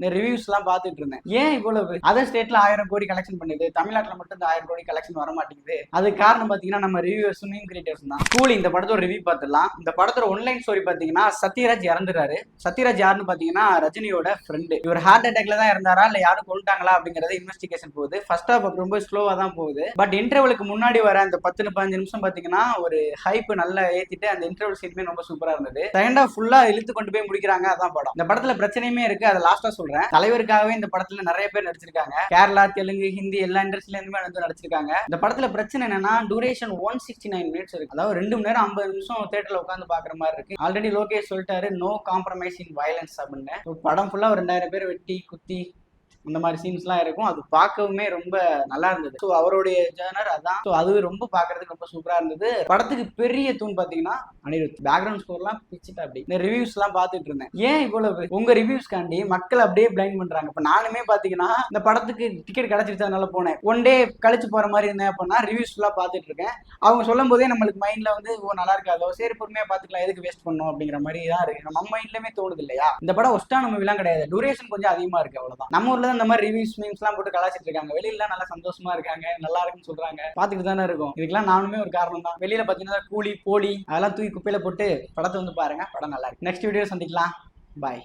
இந்த ரிவ்யூஸ் எல்லாம் பார்த்துட்டு இருந்தேன். ஏன் இவ்வளவு அதர் ஸ்டேட்ல 1000 கோடி கலெக்ஷன் பண்ணுது, தமிழ்நாட்டுல மட்டும் இந்த 1000 கோடி கலெக்ஷன் வர மாட்டேங்குது? அதுக்கு காரணம் பாத்தீங்கன்னா நம்ம ரிவ்யூவர்ஸும் மீம் கிரியேட்டர்ஸ் தான். கூலி இந்த படத்தோட ரிவ்யூ பார்த்துடலாம். இந்த படத்தோட ஒன்லைன் ஸ்டோரி பாத்தீங்கன்னா சத்யராஜ் இறந்துறாரு. சத்யராஜ் யாருன்னு பாத்தீங்கன்னா ரஜினியோட ஃப்ரெண்டு. இவர் ஹார்ட் அட்டாக்ல தான் இருந்தாரா இல்ல யாரும் கொண்டுட்டாங்களா அப்படிங்கறது இன்வெஸ்டிகேஷன் போகுது. ஃபர்ஸ்ட் ஹாஃப் ரொம்ப ஸ்லோவா தான் போகுது. பட் இன்டர்வலுக்கு முன்னாடி வர அந்த 10-15 நிமிஷம் பாத்தீங்கன்னா ஒரு ஹைப் நல்லா ஏத்திட்டு அந்த இன்டர்வல் சீனுமே ரொம்ப சூப்பரா இருந்தது. செகண்ட் ஹாஃப் ஃபுல்லா இழுத்து கொண்டு போய் முடிக்கிறாங்க. அதான் படம். இந்த படத்துல பிரச்சனையுமே இருக்கு, அதை லாஸ்டா சொல்றேன். தலைவருக்காகவே இந்த படத்துல நிறைய பேர் நடிச்சிருக்காங்க. கேரளா, தெலுங்கு, ஹிந்தி எல்லா இண்டஸ்ட்ரியில இருந்துமே வந்து நடிச்சிருக்காங்க. இந்த படத்துல பிரச்சனை என்னன்னா டூரேஷன் 169 மினிட்ஸ் இருக்கு. அதாவது 2 மணி நேரம் 50 நிமிஷம் தியேட்டர்ல உட்காந்து பாக்குற மாதிரி இருக்கு. ஆல்ரெடி லோகேஷ் சொல்லிட்டாரு நோ காம்ப்ரமைஸ் இன் வயலன்ஸ் அப்படின்னு. படம் ஃபுல்லா ஒரு 2000 பேர் வெட்டி குத்தி இந்த மாதிரி சீன்ஸ்லாம் இருக்கும். அது பார்க்கவுமே ரொம்ப நல்லா இருந்தது. ஸோ அவருடைய ஜேர்னர் அதான். ஸோ அது ரொம்ப பார்க்கறதுக்கு ரொம்ப சூப்பரா இருந்தது. படத்துக்கு பெரிய தூண் பார்த்தீங்கன்னா அனிருத். பேக்ரவுண்ட் ஸ்கோர்லாம் பிச்சுட்டு அப்படி இந்த ரிவ்யூஸ்லாம் பார்த்துட்டு இருந்தேன். ஏன் இவ்வளவு உங்க ரிவ்யூஸ்காண்டி மக்கள் அப்படியே பிளைண்ட் பண்றாங்க? இப்போ நானுமே பார்த்தீங்கன்னா இந்த படத்துக்கு டிக்கெட் கிடைச்சிருச்சு, அதனால போனேன். ஒன் டே கழிச்சு போற மாதிரி இருந்தேன் அப்படின்னா ரிவ்யூஸ் ஃபுல்லாக பார்த்துட்டு இருக்கேன். அவங்க சொல்லும் போதே நம்மளுக்கு மைண்ட்ல வந்து ஓ நல்லா இருக்காதோ, சரி பொறுமையா பார்த்துக்கலாம், எதுக்கு வேஸ்ட் பண்ணணும் அப்படிங்கிற மாதிரி தான் இருக்கு. நம்ம மைண்ட்லயுமே தோணுது இல்லையா? இந்த படம் ஒஸ்டான மூவிலாம் கிடையாது, டூரேஷன் கொஞ்சம் அதிகமா இருக்கு, அவ்வளவுதான். நம்ம ஊர்ல இந்த மாதிரி ரிவ்யூஸ் மீம்ஸ்லாம் போட்டு கலாச்சிட்டு இருக்காங்க. வெளியில நல்லா சந்தோஷமா இருக்காங்க, நல்லா இருக்குன்னு சொல்றாங்க, பாத்துட்டு தானே இருக்கும். இதுக்கெல்லாம் நானுமே ஒரு காரணம் தான். வெளியில பாத்தீங்கன்னா கூலி போலி அதெல்லாம் தூக்கி குப்பையில போட்டு படத்தை வந்து பாருங்க, படம் நல்லா இருக்கு. நெக்ஸ்ட் வீடியோ சந்திக்கலாம். பாய்.